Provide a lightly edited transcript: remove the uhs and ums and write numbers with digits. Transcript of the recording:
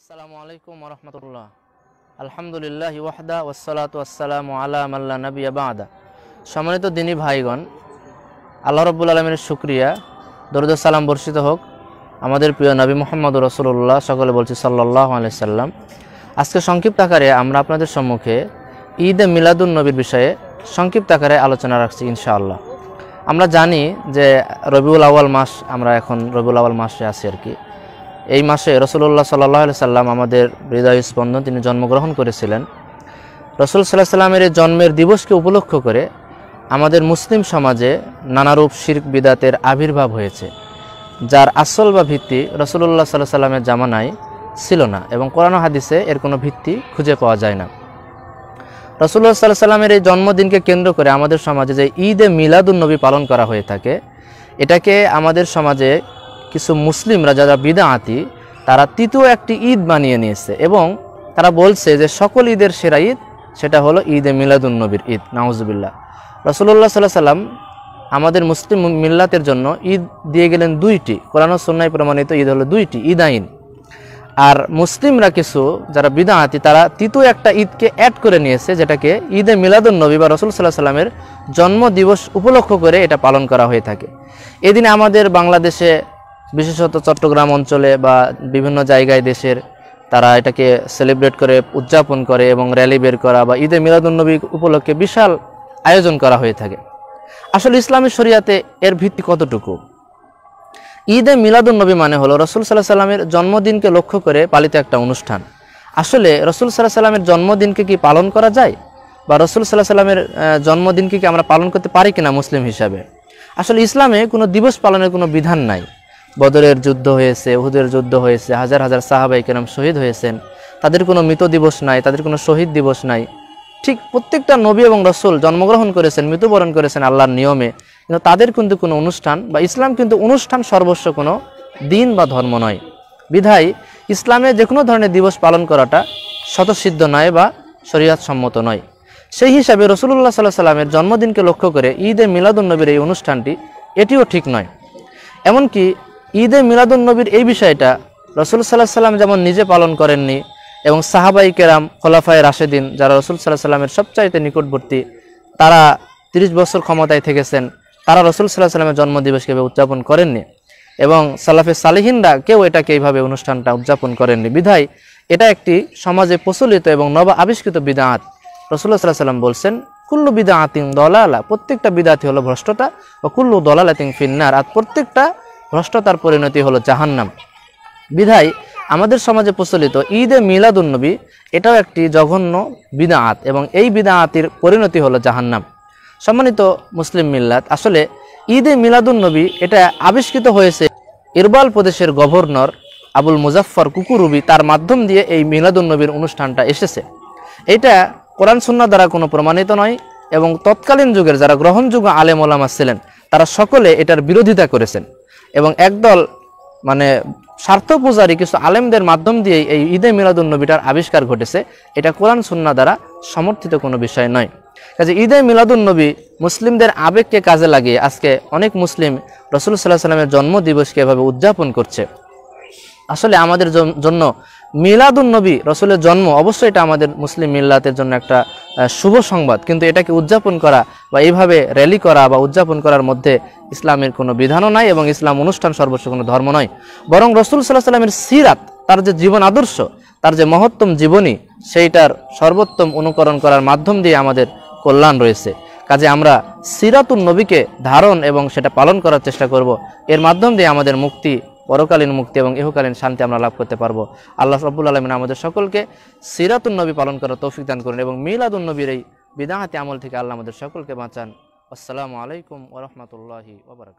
আসসালামু আলাইকুম ওয়া রাহমাতুল্লাহ। আলহামদুলিল্লাহি ওয়াহদা ওয়াসসালাতু ওয়াসসালামু আলা মান লা নাবিয়্যা বা'দা। সম্মানিত দিনী ভাইগণ, আল্লাহ রাব্বুল আলামিনের শুকরিয়া, দরুদ ও সালাম বর্ষিত হোক আমাদের প্রিয় নবী মুহাম্মদুর রাসূলুল্লাহ, সকলে বলছি সাল্লাল্লাহু আলাইহি সাল্লাম। আজকে সংক্ষিপ্ত আকারে আমরা আপনাদের সম্মুখে ঈদে মিলাদুন নবীর বিষয়ে সংক্ষিপ্ত আকারে আলোচনা রাখছি ইনশাআল্লাহ। আমরা জানি যে রবিউল আউয়াল মাস, আমরা এখন রবিউল আউয়াল মাসে আছি আর কি। এই মাসে রাসূলুল্লাহ সাল্লাল্লাহু আলাইহি সাল্লাম আমাদের হৃদয় স্পন্দন, তিনি জন্মগ্রহণ করেছিলেন। রাসূল সাল্লাল্লাহু আলাইহি সাল্লামের এই জন্মের দিবসকে উপলক্ষ করে আমাদের মুসলিম সমাজে নানারূপ শিরক বিদাতের আবির্ভাব হয়েছে, যার আসল বা ভিত্তি রাসূলুল্লাহ সাল্লাল্লাহু আলাইহি সাল্লামের জামানায় ছিল না এবং কোরআন ও হাদিসে এর কোনো ভিত্তি খুঁজে পাওয়া যায় না। রাসূলুল্লাহ সাল্লাল্লাহু আলাইহি সাল্লামের এই জন্মদিনকে কেন্দ্র করে আমাদের সমাজে যে ঈদে মিলাদুন নবী পালন করা হয়ে থাকে, এটাকে আমাদের সমাজে কিছু মুসলিমরা যারা বিদআতি, তারা তৃতীয় একটি ঈদ বানিয়ে নিয়েছে এবং তারা বলছে যে সকল ঈদের সেরা ঈদ সেটা হলো ঈদে মিলাদুন নবীর ঈদ। নাউজুবিল্লাহ। রাসূলুল্লাহ সাল্লাল্লাহু আলাইহি সাল্লাম আমাদের মুসলিম মিল্লাতের জন্য ঈদ দিয়ে গেলেন দুইটি, কোরআন ও সুন্নাহয় প্রমাণিত ঈদ হলো দুইটি, ঈদাইন। আর মুসলিমরা কিছু যারা বিদআতি, তারা তৃতীয় একটা ঈদকে অ্যাড করে নিয়েছে, যেটাকে ঈদে মিলাদুন নবী বা রাসূল সাল্লাল্লাহু আলাইহি সাল্লামের জন্মদিবস উপলক্ষ করে এটা পালন করা হয়ে থাকে। এদিনে আমাদের বাংলাদেশে, বিশেষত চট্টগ্রাম অঞ্চলে বা বিভিন্ন জায়গায় দেশের, তারা এটাকে সেলিব্রেট করে, উদযাপন করে এবং র্যালি বের করা বা ঈদে মিলাদুন নবী উপলক্ষে বিশাল আয়োজন করা হয়ে থাকে। আসলে ইসলামী শরিয়াতে এর ভিত্তি কতটুকু? ঈদে মিলাদুন নবী মানে হলো রাসূল সাল্লাল্লাহু আলাইহি সাল্লামের জন্মদিনকে লক্ষ্য করে পালিত একটা অনুষ্ঠান। আসলে রাসূল সাল্লাল্লাহু আলাইহি সাল্লামের জন্মদিনকে কি পালন করা যায়, বা রাসূল সাল্লাল্লাহু আলাইহি সাল্লামের জন্মদিনকে কি আমরা পালন করতে পারি কিনা মুসলিম হিসাবে? আসলে ইসলামে কোনো দিবস পালনের কোনো বিধান নাই। বদরের যুদ্ধ হয়েছে, উহুদের যুদ্ধ হয়েছে, হাজার হাজার সাহাবায়ে কেরাম শহীদ হয়েছেন, তাদের কোনো মৃত দিবস নাই, তাদের কোনো শহীদ দিবস নাই। ঠিক প্রত্যেকটা নবী এবং রাসূল জন্মগ্রহণ করেছেন, মৃত্যুবরণ করেছেন আল্লাহর নিয়মে, কিন্তু তাদের কিন্তু কোনো অনুষ্ঠান বা ইসলাম কিন্তু অনুষ্ঠান সর্বস্ব কোনো দিন বা ধর্ম নয়। বিধায় ইসলামে যে কোনো ধরনের দিবস পালন করাটা স্বতঃসিদ্ধ নয় বা শরীয়ত সম্মত নয়। সেই হিসাবে রাসূলুল্লাহ সাল্লাল্লাহু আলাইহি সাল্লামের জন্মদিনকে লক্ষ্য করে ঈদে মিলাদুন নবীর এই অনুষ্ঠানটি, এটিও ঠিক নয়। এমনকি ঈদে মিলাদুন নবীর এই বিষয়টা রাসূল সাল্লাল্লাহু আলাইহি সাল্লাম যেমন নিজে পালন করেননি এবং সাহাবায়ে কেরাম, খোলাফায়ে রাশেদিন, যারা রাসূল সাল্লাল্লাহু আলাইহি সাল্লামের সবচাইতে নিকটবর্তী, তারা 30 বছর ক্ষমতায় থেকেছেন, তারা রাসূল সাল্লাল্লাহু আলাইহি সাল্লামের জন্মদিবসকে উদযাপন করেননি এবং সালাফে সালেহিনরা কেউ এটাকে এইভাবে অনুষ্ঠানটা উদযাপন করেননি। বিধায় এটা একটি সমাজে প্রচলিত এবং নব আবিষ্কৃত বিদআত। রাসূলুল্লাহ সাল্লাল্লাহু আলাইহি সাল্লাম বলছেন, কুল্লু বিদআতিন দালালা, প্রত্যেকটা বিদআতি হলো ভ্রষ্টতা, ও কুল্লু দালালাতিন ফিন্নার, আর প্রত্যেকটা ভ্রষ্টতার পরিণতি হলো জাহান্নাম। বিধায় আমাদের সমাজে প্রচলিত ঈদে মিলাদুন নবী এটাও একটি জঘন্য বিদআত এবং এই বিদআতের পরিণতি হলো জাহান্নাম। সম্মানিত মুসলিম মিল্লাত, আসলে ঈদে মিলাদুন নবী এটা আবিষ্কৃত হয়েছে ইরবাল প্রদেশের গভর্নর আবুল মুজাফফর কুকুরুবি, তার মাধ্যম দিয়ে এই মিলাদুন নবীর অনুষ্ঠানটা এসেছে। এটা কোরআন সুন্নাহ দ্বারা কোনো প্রমাণিত নয় এবং তৎকালীন যুগের যারা গ্রহণযোগ্য আলেম ওলামা ছিলেন, তারা সকলে এটার বিরোধিতা করেছেন এবং একদল স্বার্থ পূজারী কিছু আলেমদের মাধ্যম দিয়ে এই ঈদে মিলাদুন নবীটার আবিষ্কার ঘটেছে। এটা কোরআন সুন্নাহ দ্বারা সমর্থিত কোনো বিষয় নয়। কাজে ঈদে মিলাদুন নবী মুসলিমদের আবেগকে কাজে লাগিয়ে আজকে অনেক মুসলিম রাসূল সাল্লাল্লাহু আলাইহি সাল্লামের জন্মদিবসকে এভাবে উদযাপন করছে। আসলে আমাদের জন্য মিলাদুন নবী, রাসূলের জন্ম, অবশ্যই এটা আমাদের মুসলিম মিল্লাতের জন্য একটা শুভ সংবাদ, কিন্তু এটাকে উদযাপন করা বা এইভাবে র্যালি করা বা উদযাপন করার মধ্যে ইসলামের কোনো বিধানও নাই এবং ইসলাম অনুষ্ঠান সর্বস্ব কোনো ধর্ম নয়। বরং রাসূল সাল্লাল্লাহু আলাইহি সাল্লামের সিরাত, তার যে জীবন আদর্শ, তার যে মহত্তম জীবনী, সেইটার সর্বোত্তম অনুকরণ করার মাধ্যম দিয়ে আমাদের কল্যাণ রয়েছে। কাজে আমরা সিরাতুন নবীকে ধারণ এবং সেটা পালন করার চেষ্টা করব। এর মাধ্যম দিয়ে আমাদের মুক্তি, পরকালীন মুক্তি এবং ইহকালীন শান্তি আমরা লাভ করতে পারবো। আল্লাহ রাব্বুল আলামিন আমাদের সকলকে সিরাতুন নবী পালন করার তৌফিক দান করুন এবং মিলাদুন নবীর এই বিদআতি আমল থেকে আল্লাহ আমাদের সকলকে বাঁচান। আসসালামু আলাইকুম ওয়া রাহমাতুল্লাহি ওয়া বারাকাতুহু।